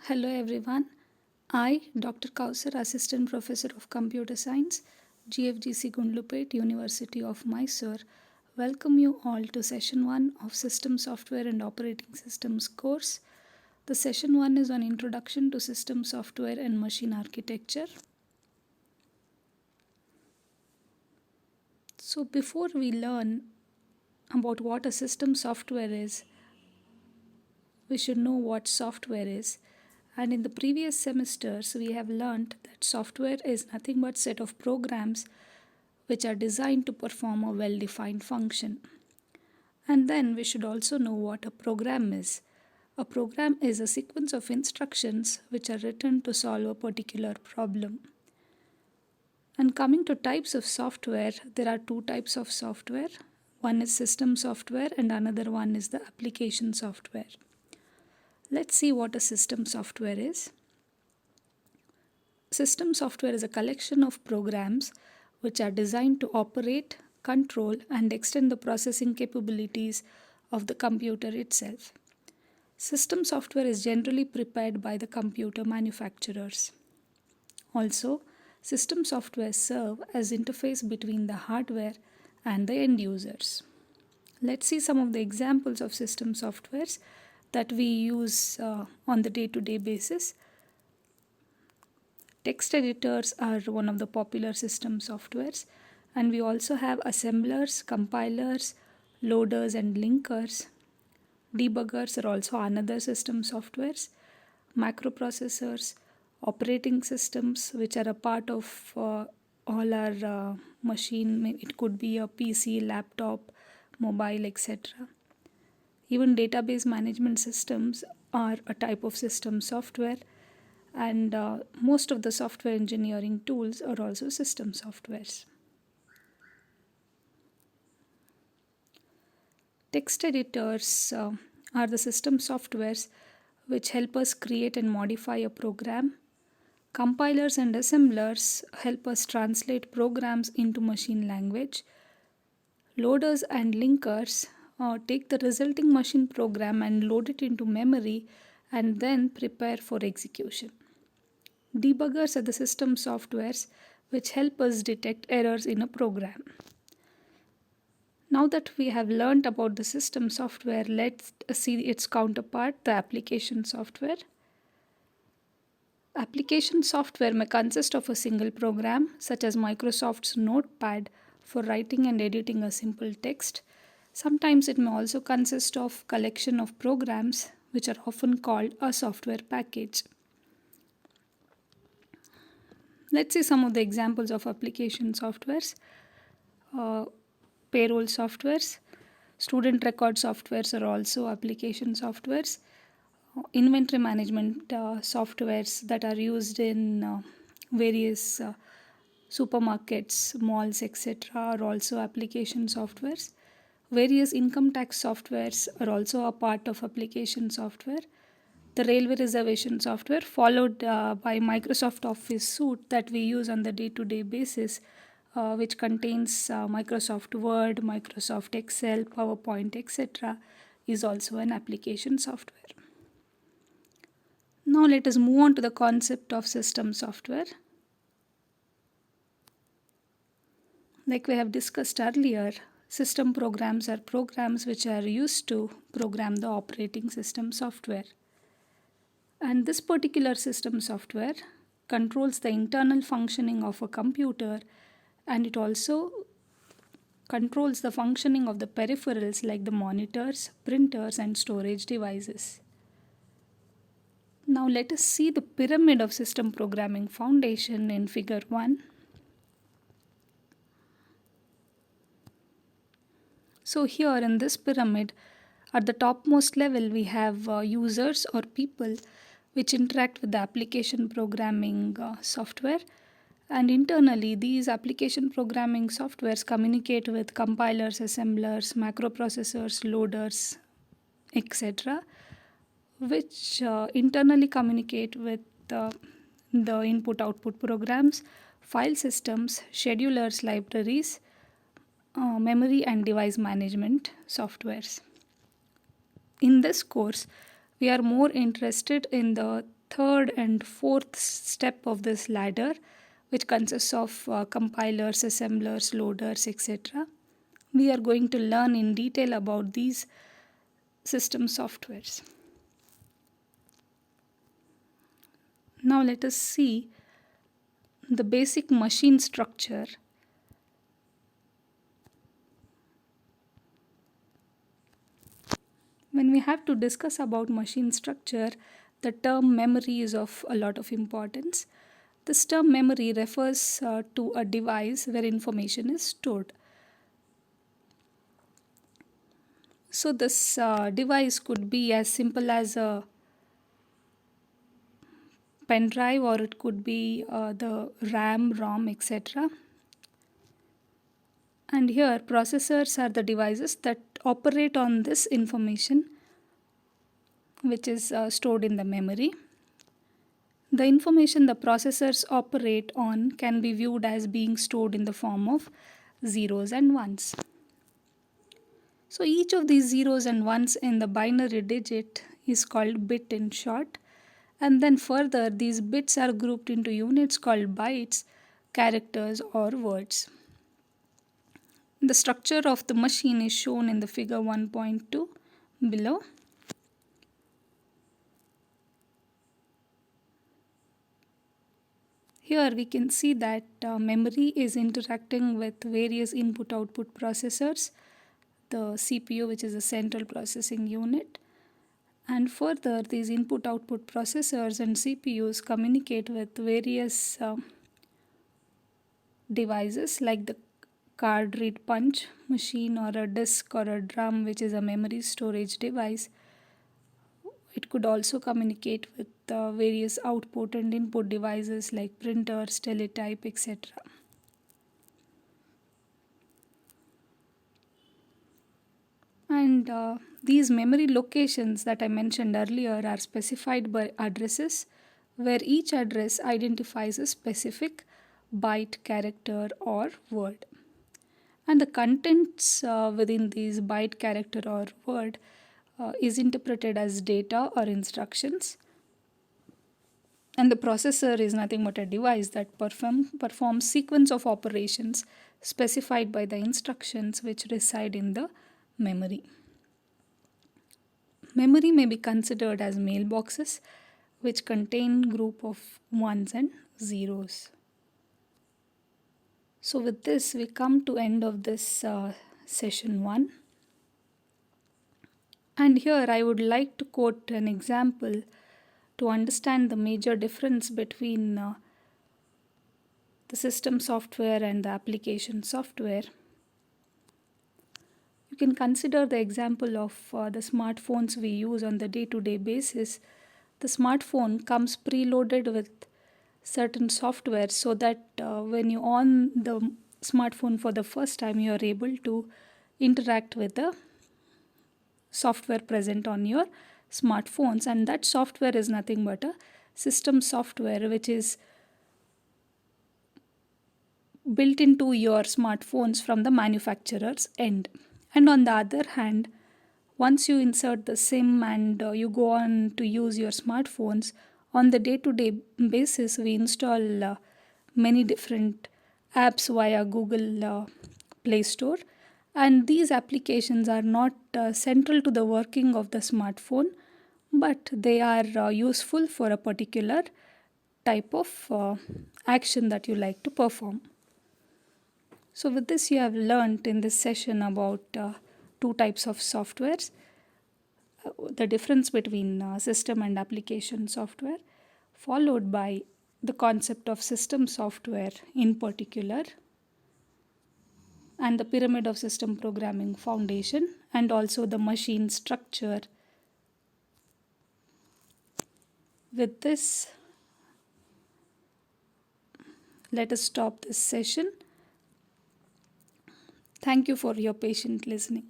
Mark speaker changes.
Speaker 1: Hello everyone. I, Dr. Kouser, Assistant Professor of Computer Science, GFGC Gundlupet, University of Mysore, welcome you all to Session 1 of System Software and Operating Systems course. The Session 1 is on Introduction to System Software and Machine Architecture. So before we learn about what a system software is, we should know what software is. And in the previous semesters, we have learned that software is nothing but set of programs which are designed to perform a well-defined function. And then we should also know what a program is. A program is a sequence of instructions which are written to solve a particular problem. And coming to types of software, there are two types of software. One is system software and another one is the application software. Let's see what a system software is. System software is a collection of programs which are designed to operate, control, and extend the processing capabilities of the computer itself. System software is generally prepared by the computer manufacturers. Also, system software serve as interface between the hardware and the end users. Let's see some of the examples of system softwares that we use on the day-to-day basis. Text editors are one of the popular system softwares, and we also have assemblers, compilers, loaders and linkers. Debuggers are also another system softwares. Macroprocessors, operating systems which are a part of all our machine. It could be a PC, laptop, mobile, etc. Even database management systems are a type of system software, and most of the software engineering tools are also system softwares. Text editors are the system softwares which help us create and modify a program. Compilers and assemblers help us translate programs into machine language. Loaders and linkers take the resulting machine program and load it into memory and then prepare for execution. Debuggers are the system softwares which help us detect errors in a program. Now that we have learnt about the system software, let's see its counterpart, the application software. Application software may consist of a single program, such as Microsoft's Notepad for writing and editing a simple text. Sometimes it may also consist of a collection of programs which are often called a software package. Let's see some of the examples of application softwares. Payroll softwares, student record softwares are also application softwares. Inventory management softwares that are used in various supermarkets, malls, etc. are also application softwares. Various income tax softwares are also a part of application software. The railway reservation software, followed by Microsoft Office suite that we use on the day-to-day basis, which contains Microsoft Word, Microsoft Excel, PowerPoint, etc., is also an application software. Now let us move on to the concept of system software. Like we have discussed earlier, system programs are programs which are used to program the operating system software. And this particular system software controls the internal functioning of a computer, and it also controls the functioning of the peripherals like the monitors, printers, and storage devices. Now let us see the pyramid of system programming foundation in figure 1. So here in this pyramid, at the topmost level we have users or people which interact with the application programming software, and internally these application programming softwares communicate with compilers, assemblers, macroprocessors, loaders, etc., which internally communicate with the input-output programs, file systems, schedulers, libraries, memory and device management softwares. In this course, we are more interested in the third and fourth step of this ladder, which consists of compilers, assemblers, loaders, etc. We are going to learn in detail about these system softwares. Now let us see the basic machine structure. When we have to discuss about machine structure, the term memory is of a lot of importance. This term memory refers to a device where information is stored. So this device could be as simple as a pen drive, or it could be the RAM, ROM, etc. And here processors are the devices that operate on this information which is stored in the memory. The information the processors operate on can be viewed as being stored in the form of zeros and ones. So each of these zeros and ones in the binary digit is called bit in short, and then further these bits are grouped into units called bytes, characters or words. The structure of the machine is shown in the figure 1.2 below. Here we can see that memory is interacting with various input-output processors, the CPU, which is a central processing unit, and further these input-output processors and CPUs communicate with various devices like the card read punch machine or a disk or a drum, which is a memory storage device. It could also communicate with various output and input devices like printers, teletype, etc. And these memory locations that I mentioned earlier are specified by addresses, where each address identifies a specific byte, character, or word. And the contents within these byte, character, or word is interpreted as data or instructions. And the processor is nothing but a device that performs sequence of operations specified by the instructions which reside in the memory. Memory may be considered as mailboxes which contain group of ones and zeros. So with this we come to end of this session 1. And here I would like to quote an example to understand the major difference between the system software and the application software. You can consider the example of the smartphones we use on the day-to-day basis. The smartphone comes preloaded with certain software so that when you on the smartphone for the first time, you are able to interact with the software present on your smartphones, and that software is nothing but a system software which is built into your smartphones from the manufacturer's end. And on the other hand, once you insert the SIM and you go on to use your smartphones, on the day-to-day basis we install many different apps via Google Play Store, and these applications are not central to the working of the smartphone, but they are useful for a particular type of action that you like to perform. So with this you have learnt in this session about two types of softwares, the difference between system and application software, followed by the concept of system software in particular, and the pyramid of system programming foundation, and also the machine structure. With this, let us stop this session. Thank you for your patient listening.